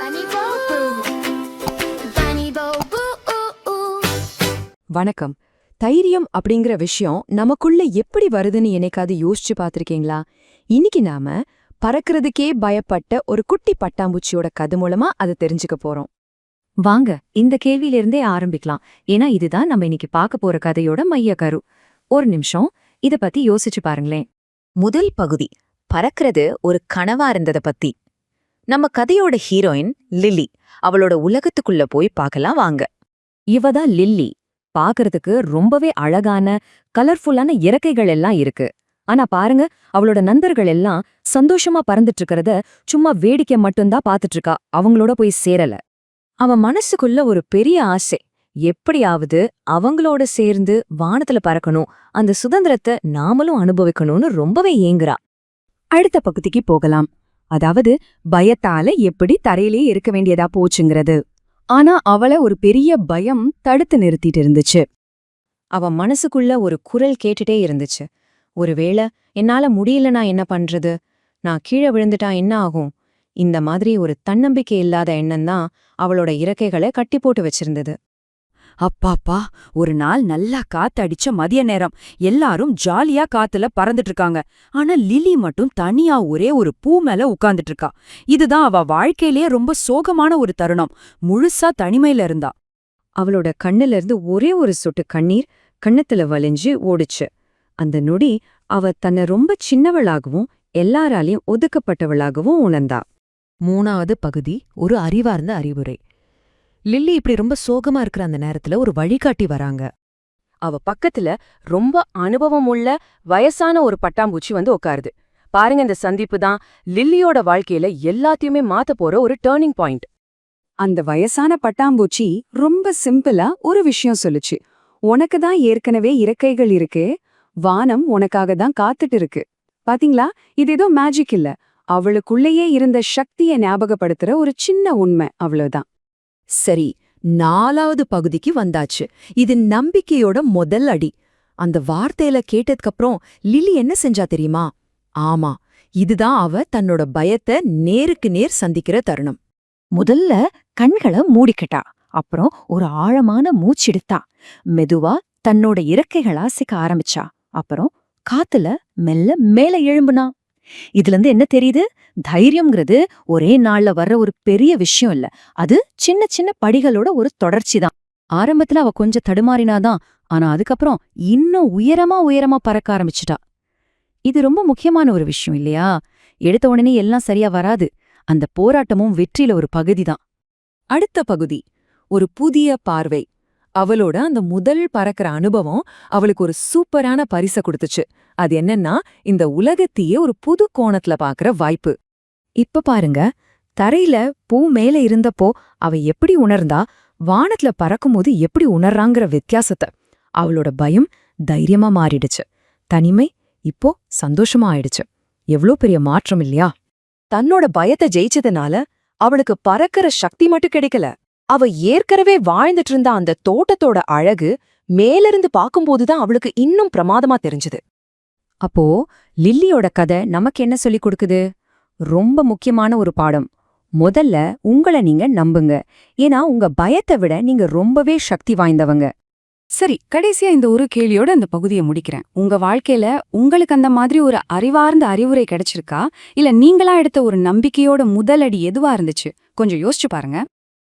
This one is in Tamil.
Bunny Bo Boo. Bunny Bo Boo. வணக்கம். தைரியம் அப்படிங்கிற விஷயம் நமக்குள்ள எப்படி வருதுன்னு என்னைக்காவது யோசிச்சு பார்த்திருக்கீங்களா? இன்னைக்கு நாம பறக்கிறதுக்கே பயப்பட்ட ஒரு குட்டி பட்டாம்பூச்சியோட கதை மூலமா அதை தெரிஞ்சுக்க போறோம். வாங்க இந்த கேள்வியிலிருந்தே ஆரம்பிக்கலாம். ஏன்னா இதுதான் நம்ம இன்னைக்கு பார்க்க போற கதையோட மைய கரு. ஒரு நிமிஷம் இத பத்தி யோசிச்சு பாருங்களேன். முதல் பகுதி பறக்கிறது ஒரு கனவா இருந்தத பத்தி. நம்ம கதையோட ஹீரோயின் லில்லி. அவளோட உலகத்துக்குள்ள போய் பார்க்கலாம் வாங்க. இவதான் லில்லி. பாக்குறதுக்கு ரொம்பவே அழகான கலர்ஃபுல்லான இறக்கைகள் எல்லாம் இருக்கு. ஆனா பாருங்க, அவளோட நண்பர்கள் எல்லாம் சந்தோஷமா பறந்துட்டு இருக்கறத சும்மா வேடிக்கை மட்டும்தான் பாத்துட்டு இருக்கா. அவங்களோட போய் சேரல. அவன் மனசுக்குள்ள ஒரு பெரிய ஆசை. எப்படியாவது அவங்களோட சேர்ந்து வானத்துல பறக்கணும், அந்த சுதந்திரத்தை நாமளும் அனுபவிக்கணும்னு ரொம்பவே ஏங்குறா. அடுத்த பகுதிக்கு போகலாம். அதாவது பயத்தால எப்படி தரையிலே இருக்க வேண்டியதா போச்சுங்கிறது. ஆனா அவள ஒரு பெரிய பயம் தடுத்து நிறுத்திட்டு இருந்துச்சு. அவ மனசுக்குள்ள ஒரு குரல் கேட்டுட்டே இருந்துச்சு. ஒருவேளை என்னால முடியலனா என்ன பண்றது? நான் கீழே விழுந்துட்டா என்ன ஆகும்? இந்த மாதிரி ஒரு தன்னம்பிக்கை இல்லாத எண்ணம்தான் அவளோட இறக்கைகளை கட்டி போட்டு வச்சிருந்தது. அப்பாப்பா, ஒரு நாள் நல்லா காத்து அடிச்ச மதிய நேரம். எல்லாரும் ஜாலியா காத்துல பறந்துட்டு இருக்காங்க. ஆனா லிலி மட்டும் தனியா ஒரே ஒரு பூ மேல உட்கார்ந்துட்டு இருக்கா. இதுதான் அவ வாழ்க்கையிலேயே ரொம்ப சோகமான ஒரு தருணம். முழுசா தனிமையில இருந்தா. அவளோட கண்ணுல இருந்து ஒரே ஒரு சொட்டு கண்ணீர் கண்ணத்துல வலிஞ்சு ஓடுச்சு. அந்த நொடி அவ தன்னை ரொம்ப சின்னவளாகவும் எல்லாராலையும் ஒதுக்கப்பட்டவளாகவும் உணர்ந்தா. மூணாவது பகுதி ஒரு அறிவார்ந்த அறிவுரை. லில்லி இப்படி ரொம்ப சோகமா இருக்கிற அந்த நேரத்துல ஒரு வழிகாட்டி வராங்க. அவ பக்கத்துல ரொம்ப அனுபவமுள்ள வயசான ஒரு பட்டாம்பூச்சி வந்து உட்காருது. பாருங்க, இந்த சந்திப்பு தான் லில்லியோட வாழ்க்கையில எல்லாத்தையுமே மாத்த போற ஒரு டேர்னிங் பாயிண்ட். அந்த வயசான பட்டாம்பூச்சி ரொம்ப சிம்பிளா ஒரு விஷயம் சொல்லுச்சு. உனக்கு தான் ஏற்கனவே இறக்கைகள் இருக்கு, வானம் உனக்காக தான் காத்துட்டு இருக்கு. பாத்தீங்களா, இது ஏதோ மேஜிக் இல்ல, அவளுக்குள்ளேயே இருந்த சக்தியை ஞாபகப்படுத்துற ஒரு சின்ன உண்மை, அவ்வளவுதான். சரி, நாலாவது பகுதிக்கு வந்தாச்சு. இது நம்பிக்கையோட முதல் அடி. அந்த வார்த்தையில கேட்டதுக்கப்புறம் லில்லி என்ன செஞ்சா தெரியுமா? ஆமா, இதுதான் அவ தன்னோட பயத்தை நேருக்கு நேர் சந்திக்கிற தருணம். முதல்ல கண்களை மூடிக்கிட்டா. அப்புறம் ஒரு ஆழமான மூச்செடுத்தா. மெதுவா தன்னோட இறக்கைகள் அசைக்க ஆரம்பிச்சா. அப்புறம் காத்துல மெல்ல மேல எழும்புனா. இதுல இருந்து என்ன தெரியுது? தைரியம்ங்கிறது ஒரே நாள்ல வர்ற ஒரு பெரிய விஷயம் இல்ல. அது சின்ன சின்ன படிகளோட ஒரு தொடர்ச்சி தான். ஆரம்பத்துல அவ கொஞ்சம் தடுமாறினாதான். ஆனா அதுக்கப்புறம் இன்னும் உயரமா பறக்க ஆரம்பிச்சிட்டா. இது ரொம்ப முக்கியமான ஒரு விஷயம் இல்லையா? எடுத்த உடனே எல்லாம் சரியா வராது. அந்த போராட்டமும் வெற்றியில ஒரு பகுதிதான். அடுத்த பகுதி ஒரு புதிய பார்வை. அவளோட அந்த முதல் பறக்கிற அனுபவம் அவளுக்கு ஒரு சூப்பரான பரிசை கொடுத்துச்சு. அது என்னன்னா, இந்த உலகத்தையே ஒரு புது கோணத்துல பாக்குற வாய்ப்பு. இப்ப பாருங்க, தரையில பூ மேல இருந்தப்போ அவ எப்படி உணர்ந்தா, வானத்துல பறக்கும்போது எப்படி உணர்றாங்கிற வித்தியாசத்தை. அவளோட பயம் தைரியமா மாறிடுச்சு. தனிமை இப்போ சந்தோஷமா ஆயிடுச்சு. எவ்ளோ பெரிய மாற்றம் இல்லையா? தன்னோட பயத்தை ஜெயிச்சதுனால அவளுக்கு பறக்கிற சக்தி மட்டும் கிடைக்கல. அவ ஏற்கனவே வாழ்ந்துட்டு இருந்த அந்த தோட்டத்தோட அழகு மேலிருந்து பார்க்கும்போதுதான் அவளுக்கு இன்னும் பிரமாதமா தெரிஞ்சது. அப்போ லில்லியோட கதை நமக்கு என்ன சொல்லிக் கொடுக்குது? ரொம்ப முக்கியமான ஒரு பாடம். முதல்ல உங்களை நீங்க நம்புங்க. ஏன்னா உங்க பயத்தை விட நீங்க ரொம்பவே சக்தி வாய்ந்தவங்க. சரி, கடைசியா இந்த ஒரு கேள்வியோட அந்த பகுதியை முடிக்கிறேன். உங்க வாழ்க்கையில உங்களுக்கு அந்த மாதிரி ஒரு அறிவார்ந்த அறிவுரை கிடைச்சிருக்கா? இல்ல நீங்களா எடுத்த ஒரு நம்பிக்கையோட முதல் அடி எதுவா இருந்துச்சு? கொஞ்சம் யோசிச்சு பாருங்க.